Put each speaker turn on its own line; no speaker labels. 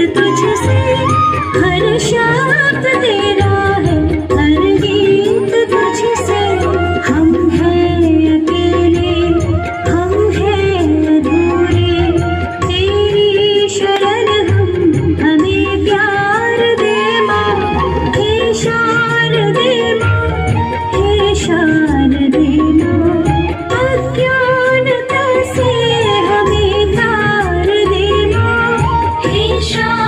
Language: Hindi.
तुझसे, हर शब्द तेरा है, हर गीत तुझसे। हम हैं अकेले, हम हैं अधूरे, तेरी शरण हम, हमें प्यार दे माँ। हे शारदे माँ, हे शारदे माँ, अज्ञानता से हमें तार दे माँ। हे शारदे